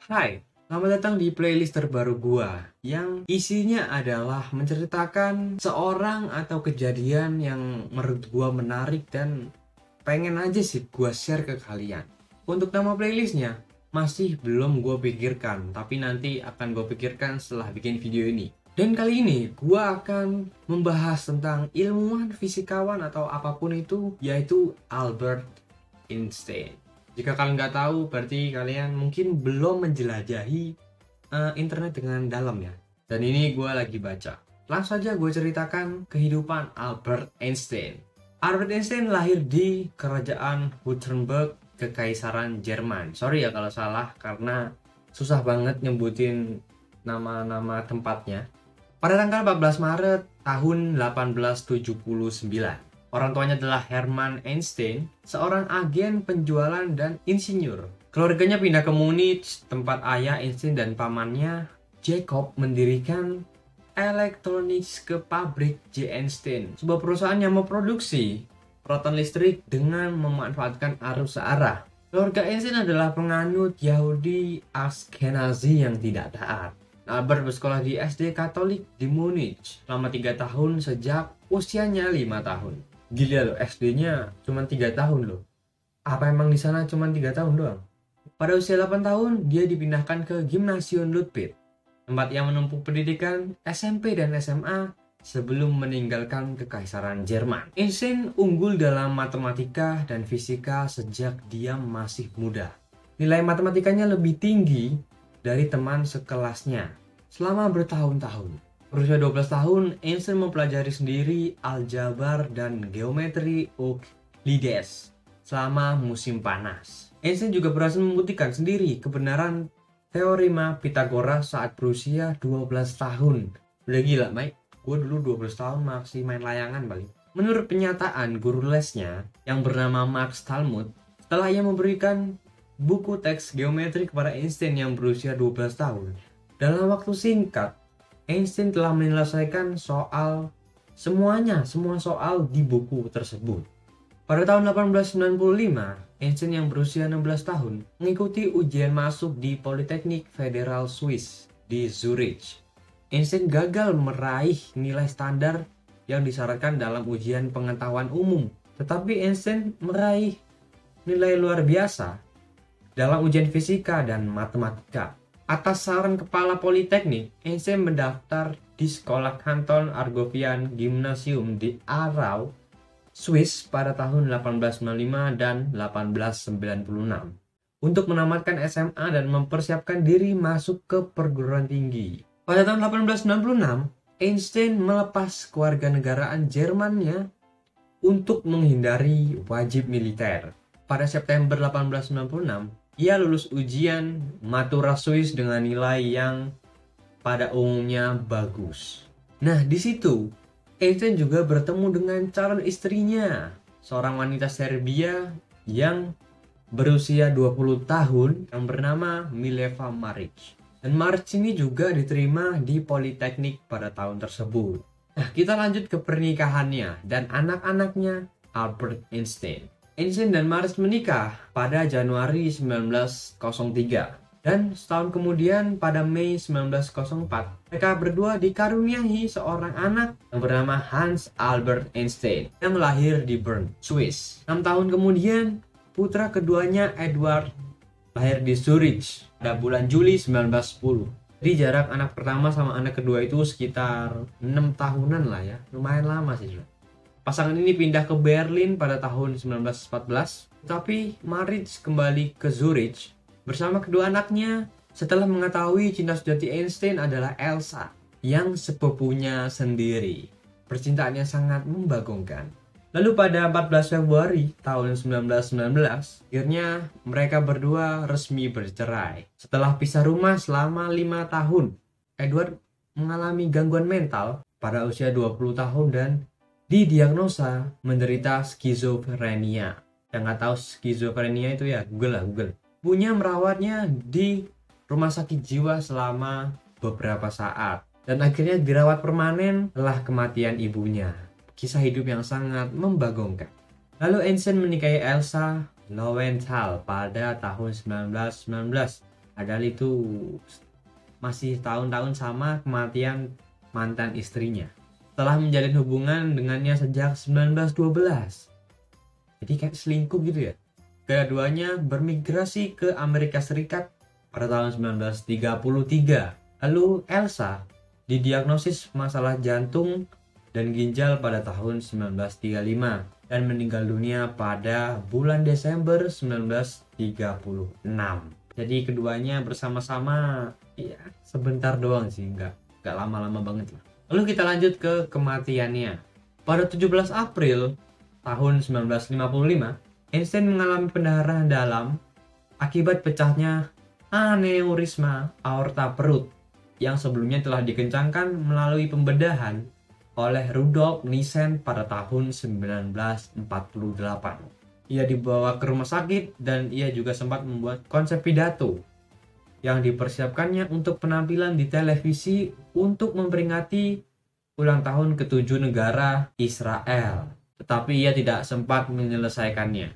Hai, selamat datang di playlist terbaru gua yang isinya adalah menceritakan seorang atau kejadian yang menurut gua menarik dan pengen aja sih gua share ke kalian. Untuk nama playlistnya masih belum gua pikirkan, tapi nanti akan gua pikirkan setelah bikin video ini. Dan kali ini gua akan membahas tentang ilmuwan fisikawan atau apapun itu, yaitu Albert Einstein. Jika kalian nggak tahu, berarti kalian mungkin belum menjelajahi internet dengan dalam ya. Dan ini gue lagi baca. Langsung saja gue ceritakan kehidupan Albert Einstein. Albert Einstein lahir di kerajaan Württemberg, Kekaisaran Jerman. Sorry ya kalau salah, karena susah banget nyebutin nama-nama tempatnya. Pada tanggal 14 Maret tahun 1879. Orang tuanya adalah Hermann Einstein, seorang agen penjualan dan insinyur. Keluarganya pindah ke Munich, tempat ayah Einstein dan pamannya Jacob mendirikan Electronics ke pabrik J. Einstein, sebuah perusahaan yang memproduksi peralatan listrik dengan memanfaatkan arus searah. Keluarga Einstein adalah penganut Yahudi Ashkenazi yang tidak taat. Albert bersekolah di SD Katolik di Munich selama 3 tahun sejak usianya 5 tahun. Gila loh, SD-nya cuma 3 tahun loh. Apa emang di sana cuma 3 tahun doang? Pada usia 8 tahun, dia dipindahkan ke Gymnasium Ludwig, tempat ia menempuh pendidikan SMP dan SMA sebelum meninggalkan Kekaisaran Jerman. Einstein unggul dalam matematika dan fisika sejak dia masih muda. Nilai matematikanya lebih tinggi dari teman sekelasnya selama bertahun-tahun. Berusia 12 tahun, Einstein mempelajari sendiri aljabar dan geometri Euclides selama musim panas. Einstein juga berhasil membuktikan sendiri kebenaran teorema Pythagoras saat berusia 12 tahun. Udah gila, Mike. Gue dulu 12 tahun masih main layangan paling. Menurut penyataan guru lesnya yang bernama Max Talmud, setelah ia memberikan buku teks geometri kepada Einstein yang berusia 12 tahun, dalam waktu singkat, Einstein telah menyelesaikan semua soal di buku tersebut. Pada tahun 1895, Einstein yang berusia 16 tahun mengikuti ujian masuk di Politeknik Federal Swiss di Zurich. Einstein gagal meraih nilai standar yang disyaratkan dalam ujian pengetahuan umum, tetapi Einstein meraih nilai luar biasa dalam ujian fisika dan matematika. Atas saran kepala Politeknik, Einstein mendaftar di sekolah Kanton Argovian Gymnasium di Aarau, Swiss pada tahun 1895 dan 1896 untuk menamatkan SMA dan mempersiapkan diri masuk ke perguruan tinggi. Pada tahun 1896, Einstein melepas kewarganegaraan Jermannya untuk menghindari wajib militer. Pada September 1896, ia lulus ujian Matura Swiss dengan nilai yang pada umumnya bagus. Nah, di situ Einstein juga bertemu dengan calon istrinya, seorang wanita Serbia yang berusia 20 tahun yang bernama Mileva Maric. Dan Maric ini juga diterima di Politeknik pada tahun tersebut. Nah, kita lanjut ke pernikahannya dan anak-anaknya Albert Einstein. Einstein dan Maric menikah pada Januari 1903 dan setahun kemudian pada Mei 1904 mereka berdua dikaruniai seorang anak yang bernama Hans Albert Einstein yang lahir di Bern, Swiss. 6 tahun kemudian putra keduanya Edward lahir di Zurich pada bulan Juli 1910. Jadi jarak anak pertama sama anak kedua itu sekitar 6 tahunan lah ya, lumayan lama sih. Pasangan ini pindah ke Berlin pada tahun 1914, tetapi Maric kembali ke Zurich bersama kedua anaknya setelah mengetahui cinta sejati Einstein adalah Elsa yang sepupunya sendiri. Percintaannya sangat membagongkan. Lalu pada 14 Februari tahun 1919, akhirnya mereka berdua resmi bercerai. Setelah pisah rumah selama 5 tahun, Edward mengalami gangguan mental pada usia 20 tahun dan didiagnosa menderita skizofrenia. Yang nggak tahu skizofrenia itu ya Google lah, Google. Ibunya merawatnya di rumah sakit jiwa selama beberapa saat dan akhirnya dirawat permanen setelah kematian ibunya. Kisah hidup yang sangat membagongkan. Lalu Einstein menikahi Elsa Lowenthal pada tahun 1919 padahal itu masih tahun-tahun sama kematian mantan istrinya. Setelah menjalin hubungan dengannya sejak 1912. Jadi kayak selingkuh gitu ya. Keduanya bermigrasi ke Amerika Serikat pada tahun 1933. Lalu Elsa didiagnosis masalah jantung dan ginjal pada tahun 1935 dan meninggal dunia pada bulan Desember 1936. Jadi keduanya bersama-sama ya sebentar doang sih, nggak lama-lama banget lah. Lalu kita lanjut ke kematiannya. Pada 17 April tahun 1955, Einstein mengalami pendarahan dalam akibat pecahnya aneurisma aorta perut yang sebelumnya telah dikencangkan melalui pembedahan oleh Rudolf Nissen pada tahun 1948. Ia dibawa ke rumah sakit dan ia juga sempat membuat konsep pidato yang dipersiapkannya untuk penampilan di televisi untuk memperingati ulang tahun ke-7 negara Israel. Tetapi ia tidak sempat menyelesaikannya.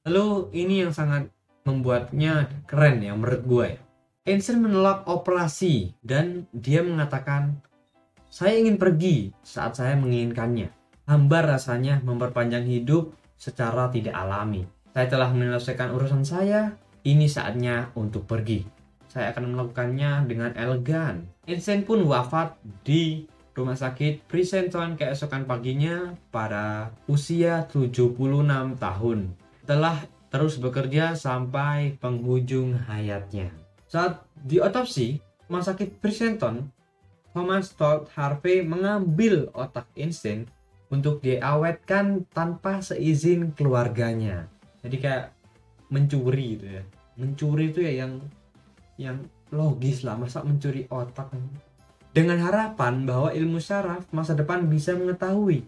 Lalu ini yang sangat membuatnya keren ya menurut gue. Einstein menolak operasi dan dia mengatakan, "Saya ingin pergi saat saya menginginkannya. Hambar rasanya memperpanjang hidup secara tidak alami. Saya telah menyelesaikan urusan saya, ini saatnya untuk pergi. Saya akan melakukannya dengan elegan." Einstein pun wafat di rumah sakit Princeton keesokan paginya pada usia 76 tahun. Telah terus bekerja sampai penghujung hayatnya. Saat diotopsi, rumah sakit Princeton, Thomas Todd Harvey mengambil otak Einstein untuk diawetkan tanpa seizin keluarganya. Jadi kayak mencuri itu ya. Mencuri itu ya yang logis lah, masa mencuri otak. Dengan harapan bahwa ilmu syaraf masa depan bisa mengetahui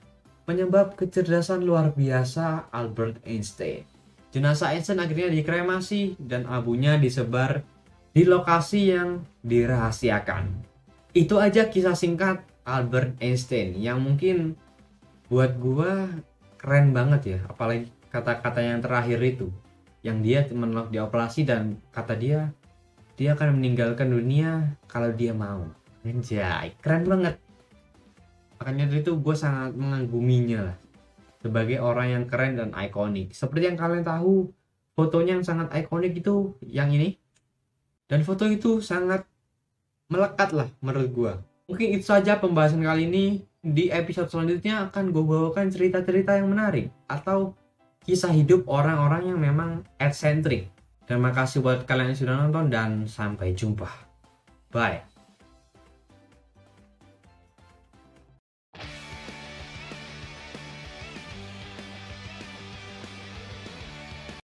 penyebab kecerdasan luar biasa Albert Einstein. Jenazah Einstein akhirnya dikremasi dan abunya disebar di lokasi yang dirahasiakan. Itu aja kisah singkat Albert Einstein yang mungkin buat gua keren banget ya, apalagi kata-kata yang terakhir itu, yang dia menolak dioperasi dan kata dia akan meninggalkan dunia kalau dia mau. Anjay, keren banget. Makanya dari itu gue sangat mengaguminya lah sebagai orang yang keren dan ikonik. Seperti yang kalian tahu, fotonya yang sangat ikonik itu yang ini. Dan foto itu sangat melekat lah menurut gue. Mungkin itu saja pembahasan kali ini. Di episode selanjutnya akan gue bawakan cerita-cerita yang menarik atau kisah hidup orang-orang yang memang eksentrik. Terima kasih buat kalian yang sudah nonton dan sampai jumpa. Bye.